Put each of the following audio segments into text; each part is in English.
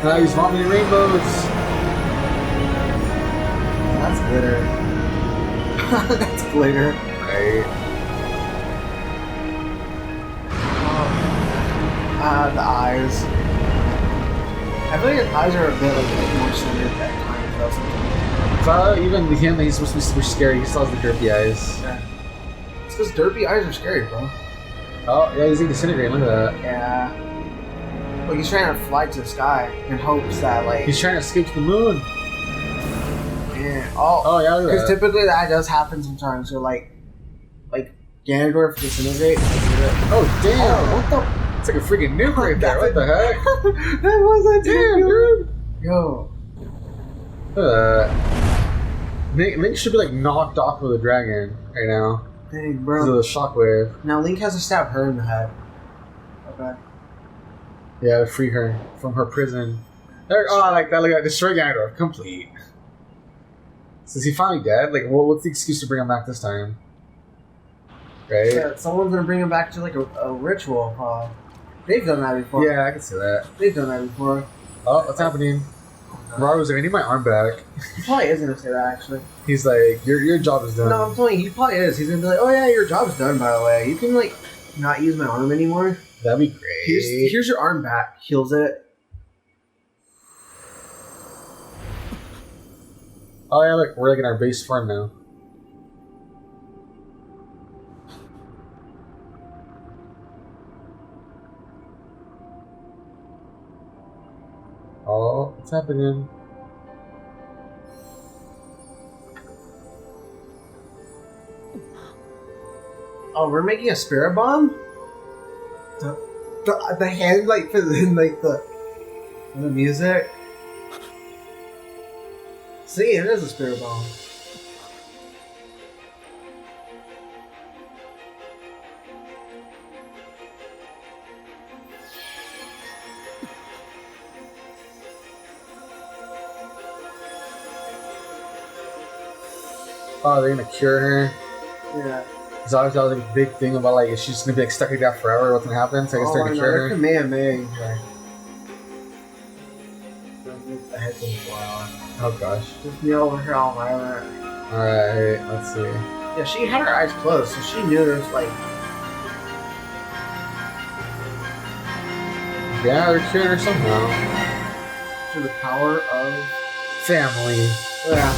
Now he's vomiting rainbows. That's glitter. That's glitter. Right. The eyes. I feel like his eyes are a bit like more centered at times or something. Even him, he's supposed to be super scary. He still has the derpy eyes. Yeah. It's because derpy eyes are scary, bro. Oh, yeah, he's like disintegrating. Look at that. Yeah. Like he's trying to fly to the sky in hopes that, like. He's trying to escape to the moon. Yeah. Oh, yeah, look at because that. typically that does happen sometimes. So, like Ganondorf disintegrate. Oh, damn. Oh, what the? It's like a freaking nuke right there. What the heck? That was a Damn, dude. Yo. Link should be like knocked off with a dragon right now. Dang, Because of bro. the shockwave. Now Link has to stab her in the head. Okay. Yeah, to free her from her prison. There, oh, I like that. Look at that. Destroy Ganondorf. Complete. So is he finally dead? Like, what's the excuse to bring him back this time? Right? Yeah, someone's gonna bring him back to like a ritual. They've done that before. Yeah, I can see that. They've done that before. Oh, what's happening? Raru's like, I need my arm back. He probably is gonna say that actually. He's like, your job is done. No, I'm telling you, he probably is. He's gonna be like, oh yeah, your job's done by the way. You can like not use my arm anymore. That'd be great. Here's your arm back. Heals it. Oh yeah, look, we're like in our base farm now. Oh, what's happening? Oh, we're making a spirit bomb? The hand like for the music. See, it is a spirit bomb. Oh, they're gonna cure her. Yeah. Because obviously that was like a big thing about like, is she just gonna be like stuck like that forever? What's gonna happen? So I guess they're gonna cure her. Kamehameha. The head's gonna fly on. Oh gosh. Just me over here all violent. Alright, let's see. Yeah, she had her eyes closed, so she knew there was like. Yeah, they're curing her somehow. Through the power of family. Yeah.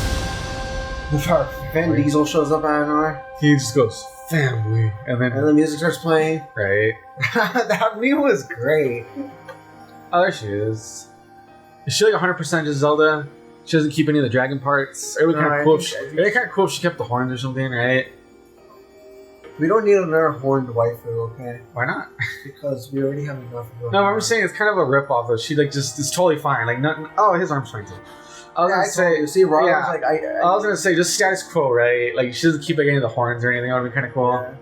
Van Diesel shows up out of nowhere. He just goes, family. And the music starts playing. Right. That meme was great. Oh, there she is. Is she like 100% just Zelda? She doesn't keep any of the dragon parts? It would be kind of cool. It'd be kind of cool if she kept the horns or something, right? We don't need another horned waifu, okay? Why not? Because we already have enough of them. No, I'm just saying it's kind of a ripoff though. She like just is totally fine. Like nothing. Oh, his arm's fine too. I was gonna say, you see, Rob yeah, was like, I was gonna say just status quo, right? Like she doesn't keep like any of the horns or anything. That would be kind of cool. Yeah.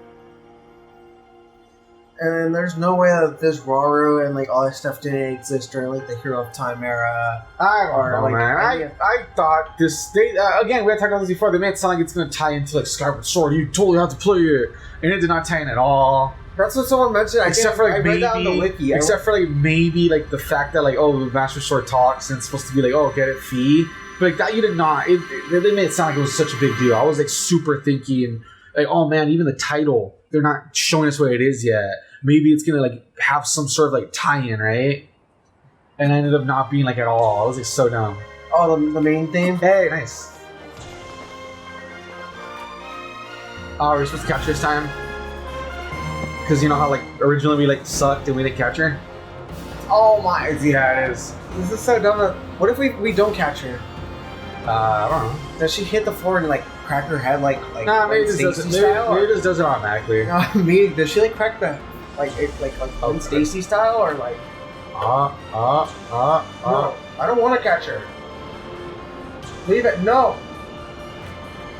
And there's no way that this Rauru and like all that stuff didn't exist during like the Hero of Time era. I don't know, man. I thought this. Again, we had talked about this before. They made it sound like it's gonna tie into like Skyward Sword. You totally have to play it, and it did not tie in at all. That's what someone mentioned. Except for like maybe, read that on the wiki. Except for like maybe like the fact that like the Master Sword talks and it's supposed to be like get it fee. But like that, you did not. They made it sound like it was such a big deal. I was like super thinking like, oh man, even the title, they're not showing us what it is yet. Maybe it's gonna like have some sort of like tie-in, right? And I ended up not being like at all. I was like so dumb. Oh, the main theme. Hey, nice. Oh, we're supposed to capture this time. Because you know how like originally we like sucked and we didn't catch her? Oh my! Yeah, it is. This is so dumb. What if we don't catch her? I don't know. Does she hit the floor and like crack her head like nah, maybe it just does it automatically. Does she like crack the like Stacy style or like? No, I don't want to catch her. Leave it. No.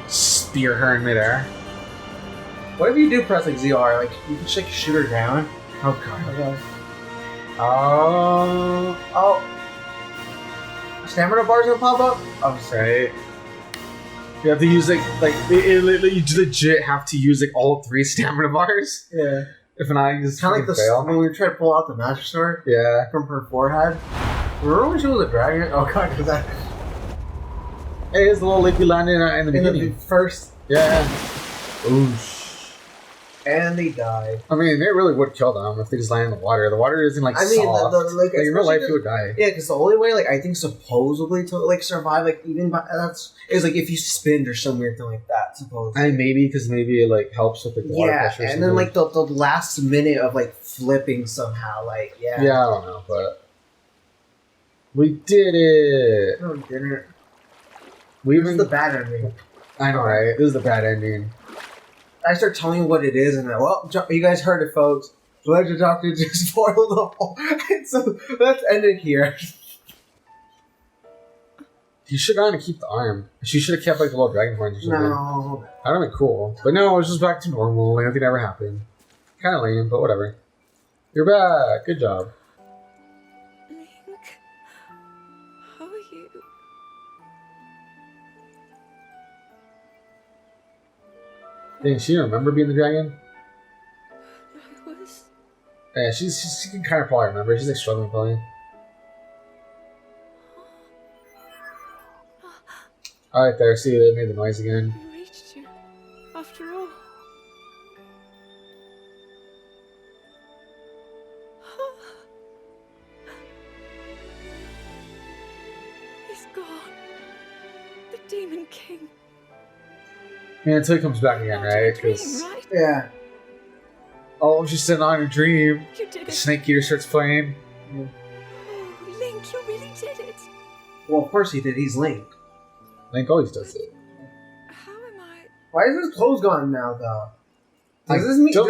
Spear her in midair. What if you do press like ZR? Like you can just like shoot her down. Oh god. Okay. Oh. Stamina bars gonna pop up. I'm sorry. You have to use you legit have to use like all 3 stamina bars. Yeah. If not, you just kind of like fail. when we try to pull out the Master Sword. Yeah. From her forehead. Remember when she was a dragon? Oh god, because that. Hey, it's the little lake we landed in the beginning. The first. Yeah. Oosh. And they died. I mean, they really would kill them if they just land in the water. The water isn't like soft. Like in real life, you would die. Yeah, because the only way, like I think, supposedly to like survive, like even by, is like if you spin or some weird thing like that. Supposedly. And maybe it like helps with like, the water pressure. Yeah, and then like the last minute of like flipping somehow, like yeah. Yeah, I don't know, but we did it. No, we didn't. We This is the bad ending. I know, right? This is the bad ending. I start telling you what it is, and then, well, you guys heard it, folks. Legend Doctor just spoiled the whole. So let's end it here. You should have gone to keep the arm. She should have kept like the little dragon horns or something. No. That would have been cool. But no, it was just back to normal. Like, nothing ever happened. Kind of lame, but whatever. You're back. Good job. Link, how are you? Dang, she remember being the dragon? I was. Yeah, she can kind of probably remember. She's like struggling probably. Alright there, see, they made the noise again. We reached you, after all. He's gone. The Demon King. Yeah, until he comes back again, right? Dream, Because right? Yeah. oh, she's sitting on a dream. You did The it. Snake Eater starts playing. Oh, Link, you really did it. Well, of course he did. He's Link. Link always does it. How am I? Why is his clothes gone now, though? I Does this mean? don't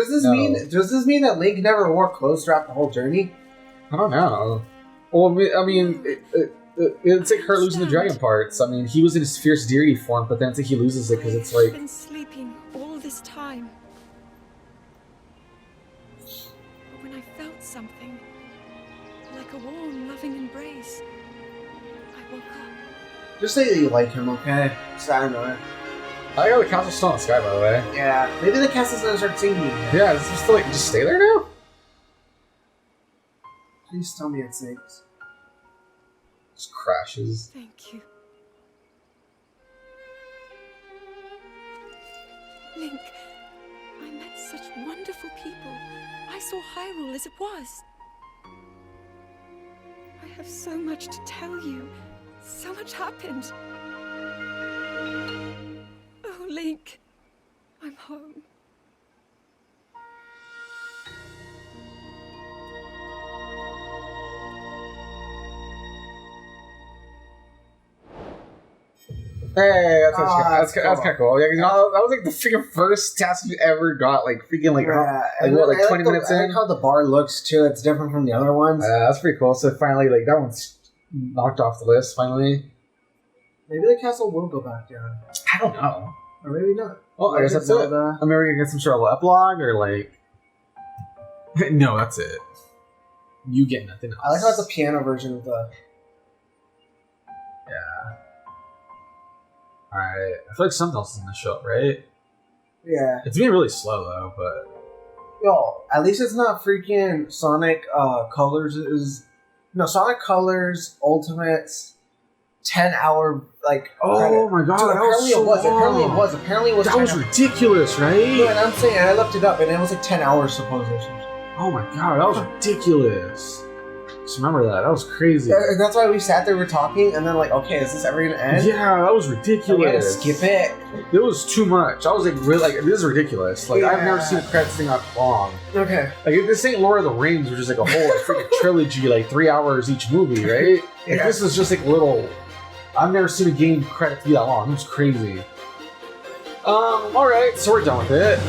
Does this mean that Link never wore clothes throughout the whole journey? I don't know. Well, I mean, it's like her losing the dragon parts. I mean, he was in his fierce deity form, but then it's like he loses it because it's I've like been sleeping all this time. But when I felt something, like a warm, loving embrace, I woke up. Just say that you like him, okay? So I know it. I got the castle still in the sky, by the way. Yeah. Maybe the castle's gonna start singing. Yeah, it's just like just stay there now. Please tell me it sings. Just crashes. Thank you. Link, I met such wonderful people. I saw Hyrule as it was. I have so much to tell you. So much happened. Oh, Link, I'm home. Hey, that's kind cool. of cool. Yeah, you know, that was like the freaking first task you ever got. Like freaking like what, like 20 minutes in. I like how the bar looks too. It's different from the other ones. That's pretty cool. So finally, like that one's knocked off the list. Finally, maybe the castle will go back down, I don't know. or maybe not. Well, I guess that's it. I mean, we're gonna get some sort of epilogue or like. No, that's it. You get nothing else. I like how it's a piano version of the. Yeah. Alright. I feel like something else is in the show, right? Yeah. It's being really slow though, but. Yo, at least it's not freaking Sonic Colors is. No, Sonic Colors Ultimates 10-hour like. Oh credit. my god, Dude, that apparently was so it was. Apparently it long. was. Apparently it was. That was ridiculous, right? No, and I'm saying, and I looked it up, and it was like 10 hours supposedly. Oh my god, that was ridiculous. Just remember that. That was crazy. And that's why we sat there, we were talking, and then like, okay, is this ever gonna end? Yeah, that was We gotta ridiculous. skip it. It was too much. I was like, really, like, this is ridiculous. Like, I've never Yeah. seen a credits thing that long. Okay. Like, this ain't Lord of the Rings, which is like a whole like, freaking trilogy, like 3 hours each movie, right? Like, Yeah. this is just like little. I've never seen a game credit be that long. It was crazy. Alright, so we're done with it.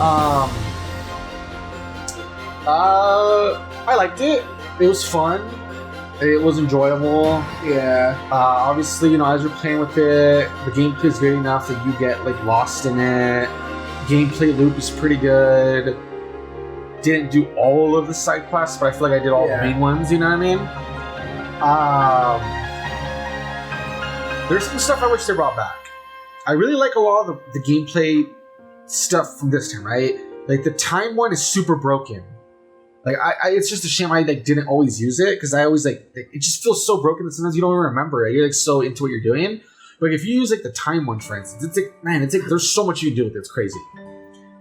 I liked it. It was fun. It was enjoyable. Yeah. Obviously, you know, as you're playing with it, the gameplay is good enough that you get like lost in it. Gameplay loop is pretty good. Didn't do all of the side quests, but I feel like I did all the main ones. You know what I mean? There's some stuff I wish they brought back. I really like a lot of the gameplay stuff from this time, right? Like the time one is super broken. Like it's just a shame I like didn't always use it because I always like it just feels so broken that sometimes you don't even remember it. You're like so into what you're doing. But if you use like the time one, for instance, it's like there's so much you can do with it. It's crazy.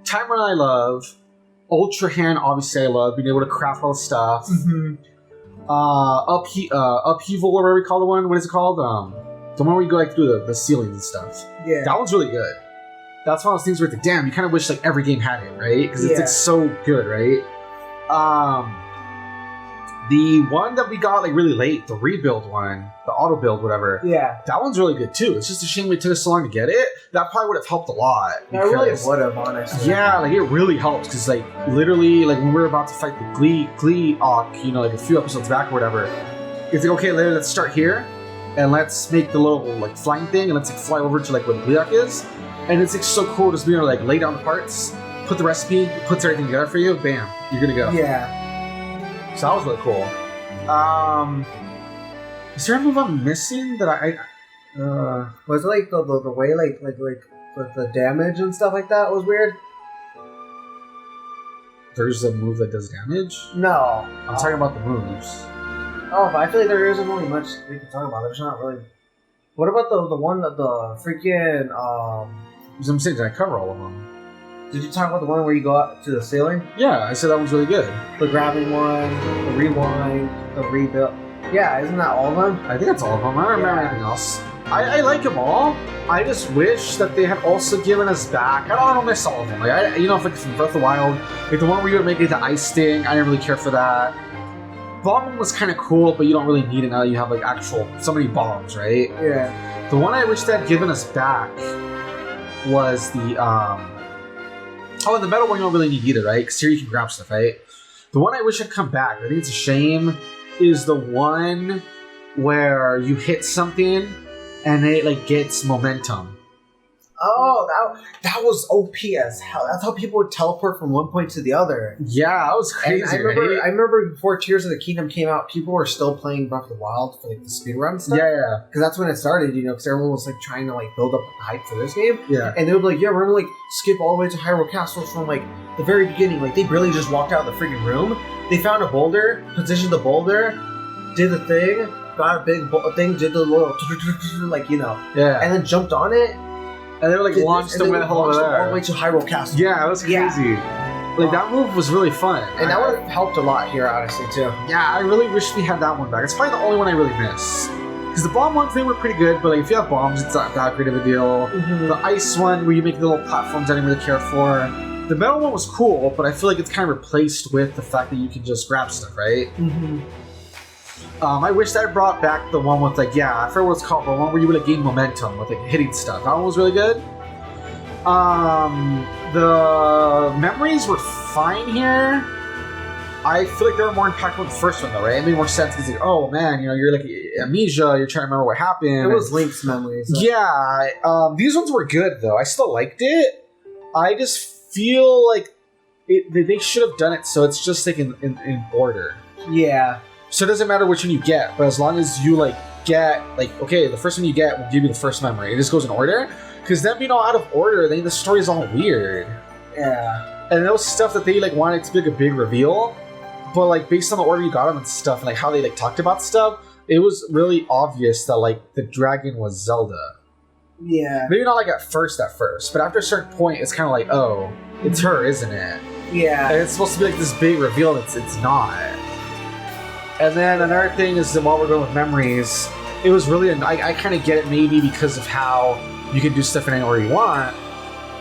Time run I love. Ultra hand obviously I love being able to craft all the stuff. Upheaval or whatever we call the one. What is it called? The one where you go like through the ceilings and stuff. Yeah, that one's really good. That's one of those things where it's like, damn, you kind of wish like every game had it, right? Because it's like so good, right? The one that we got like really late, the rebuild one, the auto build, whatever. Yeah, that one's really good too. It's just a shame it took us so long to get it. That probably would have helped a lot. No, it really would have, honestly. Yeah, like it really helps because like literally like when we were about to fight the 𝐥𝐤𝐤𝐞, you know, like a few episodes back or whatever, it's like okay, let's start here and let's make the little like flying thing and let's like fly over to like where the 𝐥𝐤𝐤𝐞 is, and it's like so cool just being able to like lay down the parts, put the recipe, puts everything together for you, bam, you're gonna go. Yeah. So that was really cool. Is there a move I'm missing that was it like the way like the damage and stuff like that was weird? There's a move that does damage? No. I'm talking about the moves. Oh, but I feel like there isn't really much we can talk about. There's not really. What about the one that the freaking I'm saying, did I cover all of them? Did you talk about the one where you go up to the ceiling? Yeah, I said that one's really good. The grabbing one, the rewind, the rebuild. Yeah, isn't that all of them? I think that's all of them. I don't remember anything else. I like them all. I just wish that they had also given us back. I don't miss all of them. Like you know, if like from Breath of the Wild, like the one where you would make it the ice thing, I didn't really care for that. Bomb was kind of cool, but you don't really need it now that you have like actual so many bombs, right? Yeah. The one I wish they had given us back was the oh, and the metal one you don't really need either, right? Because here you can grab stuff, right? The one I wish had come back, I think it's a shame, is the one where you hit something and it like gets momentum. Oh, that was OP as hell. That's how people would teleport from one point to the other. Yeah, that was crazy. And I remember before Tears of the Kingdom came out, people were still playing Breath of the Wild for like the speedrun stuff. Yeah. Because that's when it started, you know, because everyone was like trying to like build up hype for this game. Yeah. And they would be like, yeah, we're gonna like skip all the way to Hyrule Castle from like the very beginning. Like they barely just walked out of the freaking room. They found a boulder, positioned the boulder, did the thing, got a big thing, did the little like, you know. Yeah. And then jumped on it. And they were like launched them all the way to Hyrule Castle. Yeah, it was crazy. Yeah. Like that move was really fun. And that would have helped a lot here, honestly, too. Yeah, I really wish we had that one back. It's probably the only one I really miss. Because the bomb ones, they were pretty good, but like if you have bombs, it's not that great of a deal. Mm-hmm. The ice one, where you make the little platforms, I didn't really care for. The metal one was cool, but I feel like it's kind of replaced with the fact that you can just grab stuff, right? Mm-hmm. I wish that I brought back the one with like, I forget what it's called, but one where you would like gain momentum with like hitting stuff. That one was really good. The memories were fine here. I feel like they were more impactful than the first one though, right? It made more sense because like, oh man, you know, you're like amnesia, you're trying to remember what happened. It was Link's memories. So. Yeah. These ones were good though. I still liked it. I just feel like they should have done it so it's just like in order. Yeah. So it doesn't matter which one you get, but as long as you like get like, okay, the first one you get will give you the first memory. It just goes in order. Because then being all out of order, then the story's all weird. Yeah. And there was stuff that they like wanted to be like a big reveal, but like based on the order you got them and stuff, and like how they like talked about stuff, it was really obvious that like the dragon was Zelda. Yeah. Maybe not like at first, but after a certain point, it's kind of like, oh, it's her, isn't it? Yeah. And it's supposed to be like this big reveal. It's not. And then another thing is that while we're going with memories, it was really I kind of get it maybe because of how you can do stuff in any order you want.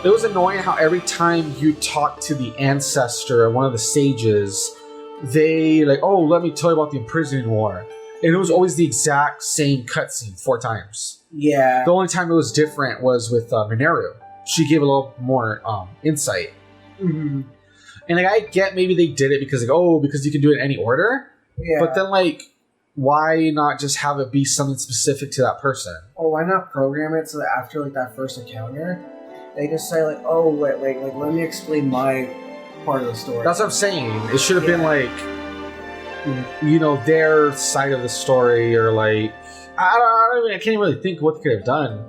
It was annoying how every time you talk to the ancestor or one of the sages, they like, oh, let me tell you about the imprisoning war. And it was always the exact same cutscene 4 times. Yeah. The only time it was different was with Mineru. She gave a little more insight. Mm-hmm. And like I get maybe they did it because like, oh, because you can do it in any order. Yeah. But then like, why not just have it be something specific to that person? Or why not program it so that after like that first encounter, they just say like, oh wait, like let me explain my part of the story. That's what I'm saying. It should have been like, you know, their side of the story, or like I can't even really think what they could have done.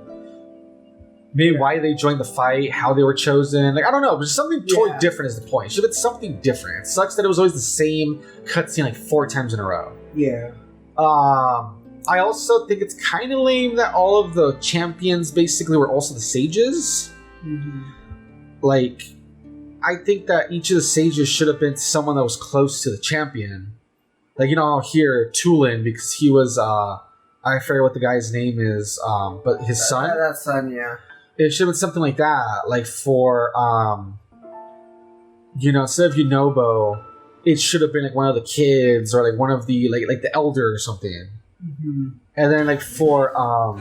maybe why they joined the fight, how they were chosen. Like, I don't know, but something totally different is the point. It should have been something different. It sucks that it was always the same cutscene like 4 times in a row. Yeah. I also think it's kind of lame that all of the champions basically were also the sages. Mm-hmm. Like, I think that each of the sages should have been someone that was close to the champion. Like, you know, here, Tulin, because he was, I forget what the guy's name is, but his son? That son, yeah. It should have been something like that. Like, for, you know, instead of 𝐦𝐤𝐤𝐿, it should have been, like, one of the kids, or, like, one of the, like the elder or something. Mm-hmm. And then, like, for, oh,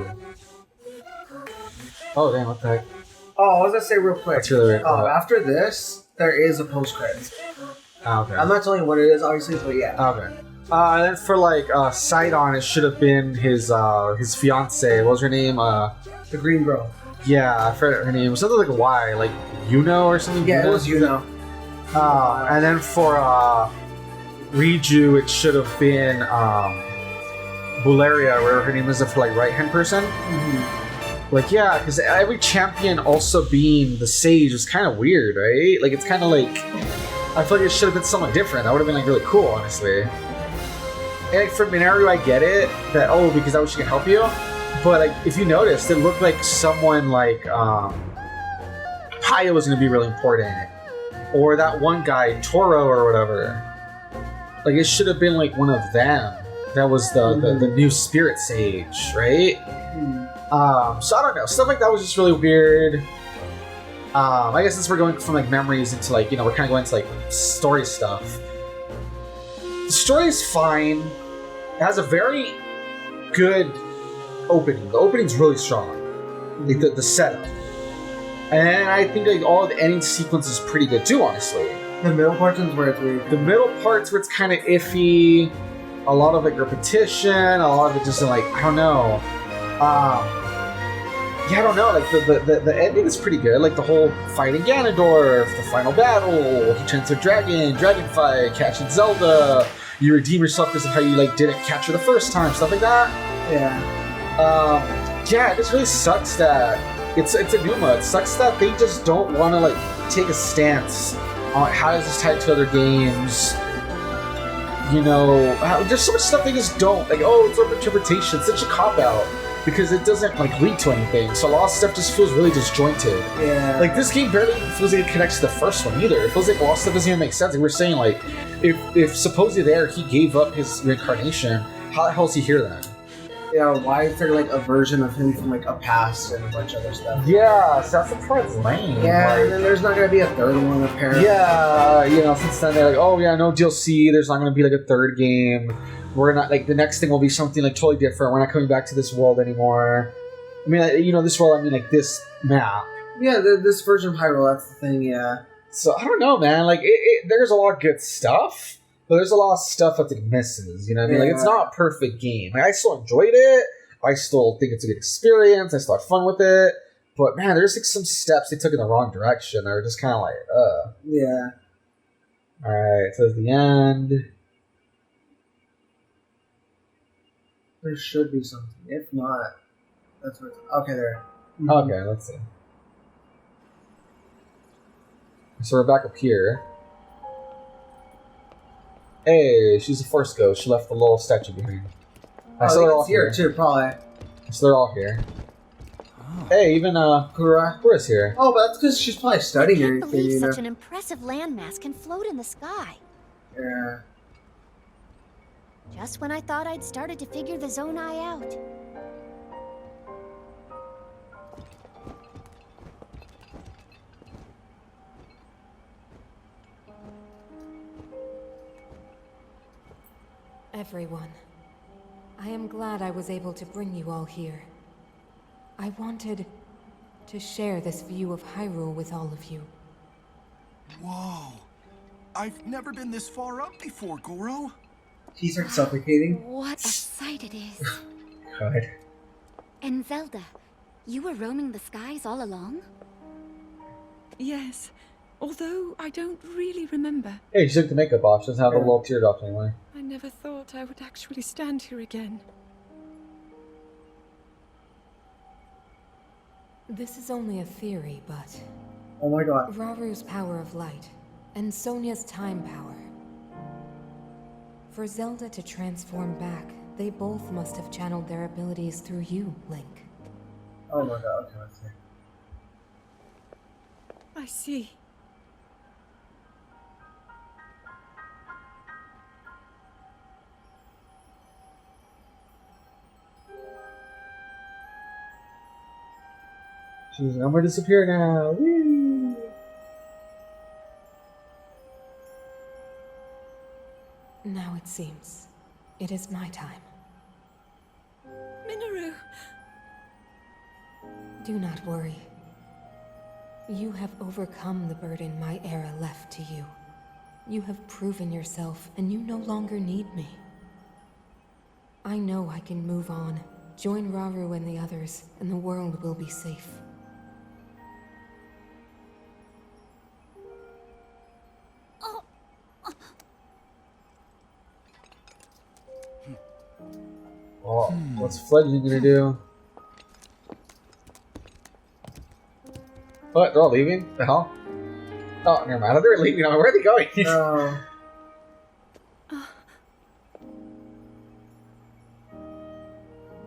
damn, what the heck? Oh, I was gonna say real quick. That's really weird. After this, there is a post-credits. Okay. I'm not telling you what it is, obviously, but yeah. Okay. And then for, like, Sidon, it should have been his fiance. What was her name? The green girl. Yeah, I forget her name. It was something like a Y, like Yuno or something? Yeah, it was Yuno. And then for Riju, it should have been Buleria, whatever her name is, for, like, right-hand person. Mm-hmm. Like, yeah, because every champion also being the sage is kind of weird, right? Like, it's kind of like... I feel like it should have been someone different. That would have been, like, really cool, honestly. And, like, for Minaru, I get it. That, oh, because that way she can help you. But, like, if you noticed, it looked like someone like... Paya was going to be really important. Or that one guy, Toro or whatever. Like, it should have been, like, one of them. That was the new spirit sage, right? Mm-hmm. So I don't know. Stuff like that was just really weird. I guess since we're going from like memories into like, you know, we're kind of going into like story stuff. The story is fine. It has a very good opening. The opening's really strong. Like the setup. And I think like all of the ending sequence is pretty good too, honestly. The middle parts is where it's weird. The middle parts where it's kind of iffy. A lot of like repetition. A lot of it just like, I don't know. Yeah, I don't know. Like the ending is pretty good. Like the whole fighting Ganondorf, the final battle, he turns to a dragon fight, catching Zelda. You redeem yourself because of how you like didn't catch her the first time, stuff like that. Yeah. Yeah, it just really sucks that it's a Numa. It sucks that they just don't want to like take a stance on how is this tied to other games. You know, there's so much stuff they just don't like. Oh, it's open interpretation. It's such a cop out. Because it doesn't like lead to anything, so a lot of stuff just feels really disjointed. Yeah. Like this game barely feels like it connects to the first one either. It feels like a lot of stuff doesn't even make sense. Like we're saying, like if supposedly there he gave up his reincarnation, how the hell is he here then? Yeah. Why is there like a version of him from like a past and a bunch of other stuff? Yeah, so that's the part that's lame. Yeah, like, and then there's not gonna be a third one apparently. Yeah, you know, since then they're like, oh yeah, no DLC. There's not gonna be like a third game. We're not like the next thing will be something like totally different. We're not coming back to this world anymore. I mean, you know, this world. I mean, like this map. Yeah, this version of Hyrule. That's the thing. Yeah. So I don't know, man. Like, there's a lot of good stuff, but there's a lot of stuff that it misses. You know what I mean? Like, it's not a perfect game. Like, I still enjoyed it. I still think it's a good experience. I still had fun with it. But man, there's like some steps they took in the wrong direction. They're just kind of like, Yeah. All right. So it's the end. There should be something. If not, that's what. Okay, there. Mm-hmm. Okay, let's see. So we're back up here. Hey, she's a force ghost. She left the little statue behind. So they're all here too, probably. So they're all here. Oh. Hey, even Kura's here. Oh, but that's because she's probably studying I anything. can't believe such an impressive landmass can float in the sky. Yeah. Just when I thought I'd started to figure the 𝐦𝐤𝐤𝐤 out. Everyone, I am glad I was able to bring you all here. I wanted to share this view of Hyrule with all of you. Whoa! I've never been this far up before, Goro. He starts suffocating. What a sight it is. God. And Zelda, you were roaming the skies all along? Yes, although I don't really remember. Hey, she took the makeup off. She doesn't have the little teardrops anymore. I never thought I would actually stand here again. This is only a theory, but Oh my god. Raru's power of light and Sonia's time power. For Zelda to transform back, they both must have channeled their abilities through you, Link. Oh my god, okay, let's see. I see. She's like, I'm gonna disappear now. Whee! Now it seems it is my time. Minoru! Do not worry. You have overcome the burden my era left to you. You have proven yourself, and you no longer need me. I know I can move on, join Raru and the others, and the world will be safe. Oh, what's Fledgling gonna do? What? They're all leaving? The hell? Oh, never mind. They're leaving. Where are they going?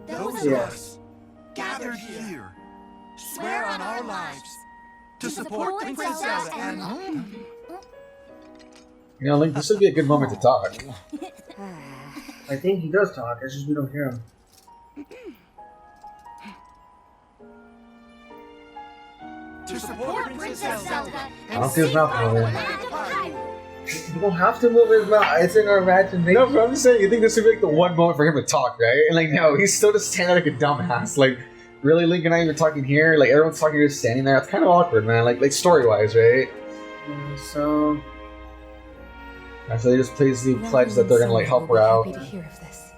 Those Yeah. of us gathered here swear on our lives to support Princess Zelda and... You know, Link, this would be a good moment to talk. I think he does talk, it's just we don't hear him. To support Princess Zelda I don't see his mouth moving. You don't have to move his mouth, it's in our imagination. No, but I'm just saying, you think this would be like the one moment for him to talk, right? And like, no, he's still just standing like a dumbass. Like, really, Link and I are talking here? Like, everyone's talking, you're just standing there. It's kind of awkward, man. Like story-wise, right? So... Actually, they just plays the pledge that they're gonna like help her out. Happy to hear of this.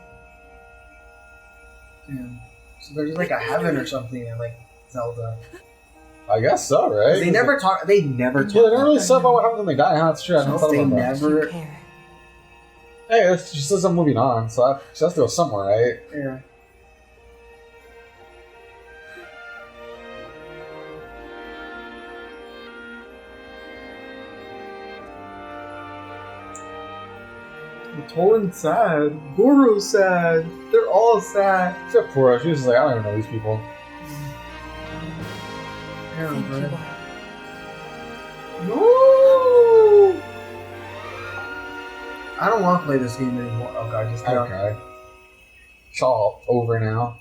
Damn. So there's like a heaven or something in like Zelda. I guess so, right? They never talk. They never talk. Yeah, they don't really say about what happens when they die. Huh? That's true. I never thought They about that. never. You care. Hey, she says I'm moving on, so she has to go somewhere, right? Yeah. Tolan's sad. Guru's sad. They're all sad. Except for her. She was just like, I don't even know these people. Yeah, Thank you man. all. No! I don't want to play this game anymore. Oh god, just Okay. It's all over now.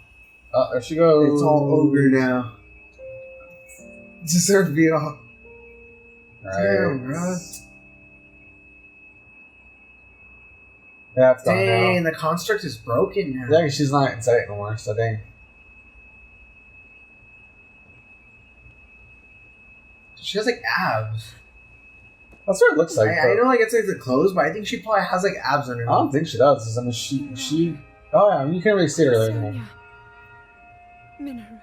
There she goes. It's all over now. Deserve to be all. Damn, bro. Yeah, it's gone Dang, now. the construct is broken now. Yeah, 'cause she's not inside no more, so dang. She has like abs. That's what it looks like. I know like it's like the clothes, but I think she probably has like abs I underneath. don't think she does. I mean, she. Oh yeah, I mean, you can't really see her there anymore. Sonia. Minoru.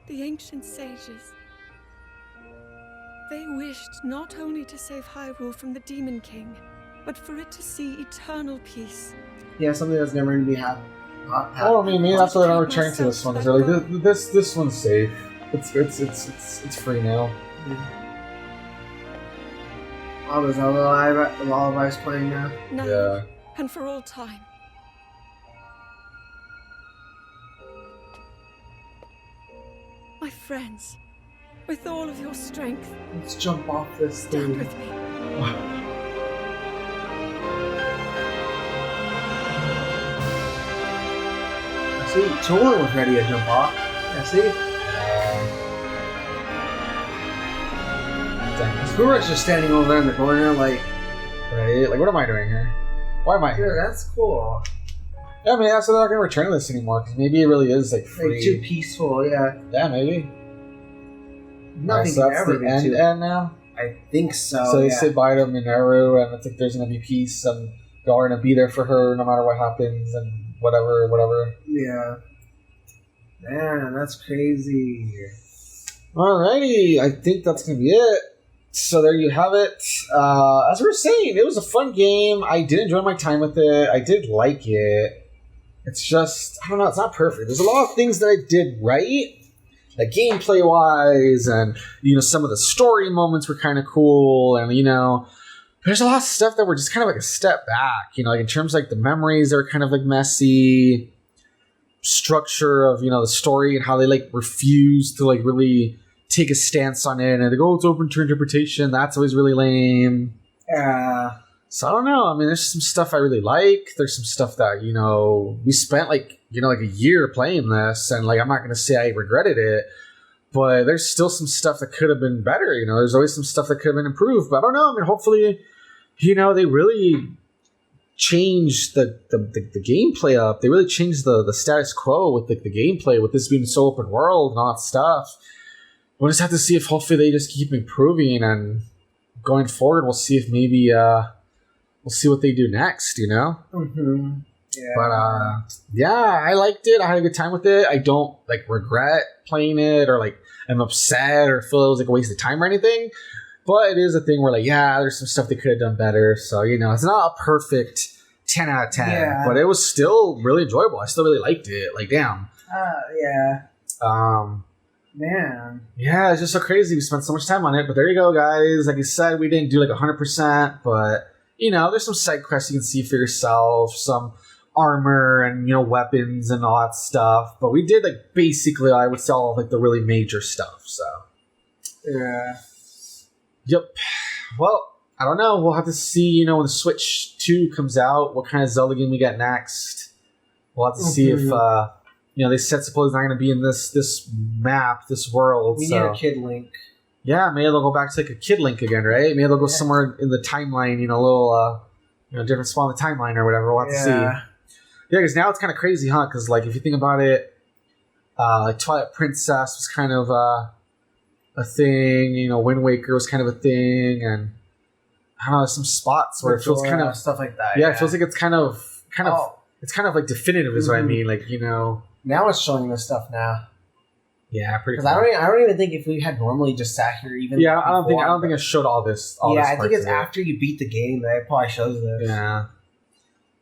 The ancient sages. They wished not only to save Hyrule from the Demon King, but for it to see eternal peace. Yeah, something that's never going to be happy. Oh, I mean, maybe that's why they're not returning to this one. They're like, this one's safe. It's free now. Oh, there's a lullaby's playing now. Now Yeah. and for all time. My friends, with all of your strength, Let's jump off this stand thing. with me. See, Tolan was ready to jump off. Yeah, see? Guru's just standing over there in the corner, like, Right? Like, what am I doing here? Why am I dude, here? that's cool. Yeah, I mean, that's why they're not gonna return to this anymore. Because maybe it really is like Like, free. too peaceful, yeah. Yeah, maybe. Nothing so can that's ever the be end too. now. I think so. So they yeah. say bye to Minoru, and it's like there's gonna be peace, and y'all are gonna be there for her no matter what happens, and whatever. Yeah. Man, that's crazy. Alrighty, I think that's gonna be it. So there you have it. As we were saying, it was a fun game. I did enjoy my time with it. I did like it. It's just, I don't know, it's not perfect. There's a lot of things that I did right, like gameplay wise, and some of the story moments were kind of cool, and there's a lot of stuff that were just kind of like a step back, like in terms of like the memories, they're kind of like messy, structure of the story and how they like refuse to like really take a stance on it, and they go, it's open to interpretation. That's always really lame. Yeah. So I don't know. I mean, there's some stuff I really like. There's some stuff that, we spent like a year playing this, and like I'm not going to say I regretted it, but there's still some stuff that could have been better. There's always some stuff that could have been improved, but I don't know. I mean, hopefully, they really changed the gameplay up. They really changed the status quo with like the gameplay, with this being so open world and all that stuff. We'll just have to see if hopefully they just keep improving, and going forward, we'll see if maybe we'll see what they do next, Mm-hmm. Yeah. But yeah, I liked it. I had a good time with it. I don't like regret playing it, or like I'm upset or feel it was like a waste of time or anything. But it is a thing where like, yeah, there's some stuff they could have done better. So it's not a perfect 10 out of 10, but it was still really enjoyable. I still really liked it. Like, damn. Yeah. Man. Yeah, it's just so crazy. We spent so much time on it. But there you go, guys. Like I said, we didn't do like 100%, but there's some side quests you can see for yourself, some armor and weapons and all that stuff. But we did like basically, I would say, all of like the really major stuff. So yeah. Yep. Well, I don't know. We'll have to see, when the Switch 2 comes out, what kind of Zelda game we get next. We'll have to see if they said supposedly it's not going to be in this map, this world. We need a Kid Link. Yeah, maybe they'll go back to like a Kid Link again, right? Maybe they'll go somewhere in the timeline, a little, different spot in the timeline or whatever. We'll have to see. Yeah, because now it's kind of crazy, huh? Because like if you think about it, like Twilight Princess was kind of a thing. Wind Waker was kind of a thing, and I don't know, some spots where it feels kind of stuff like that. Yeah, it feels like it's kind of it's kind of like definitive, is what I mean. Like now it's showing this stuff now. Yeah, pretty. Because I don't even think if we had normally just sat here even. Yeah, I don't think it showed all this. I think it's after you beat the game that it probably shows this. Yeah.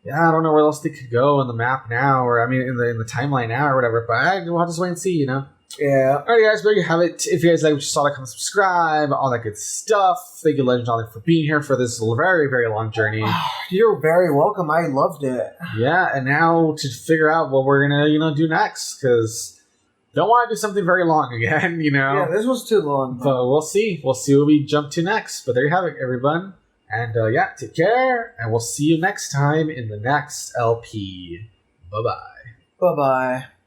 Yeah, I don't know where else they could go in the map now, or I mean in the timeline now or whatever. But we'll have to wait and see, Yeah. Alright, guys, there you have it. If you guys like what you saw, come subscribe, all that good stuff. Thank you, Legend Ollie, for being here for this very, very long journey. You're very welcome. I loved it. Yeah, and now to figure out what we're gonna do next, because don't want to do something very long again, Yeah, this was too long. But we'll see. We'll see what we jump to next. But there you have it, everyone. And yeah, take care, and we'll see you next time in the next LP. Bye-bye. Bye-bye.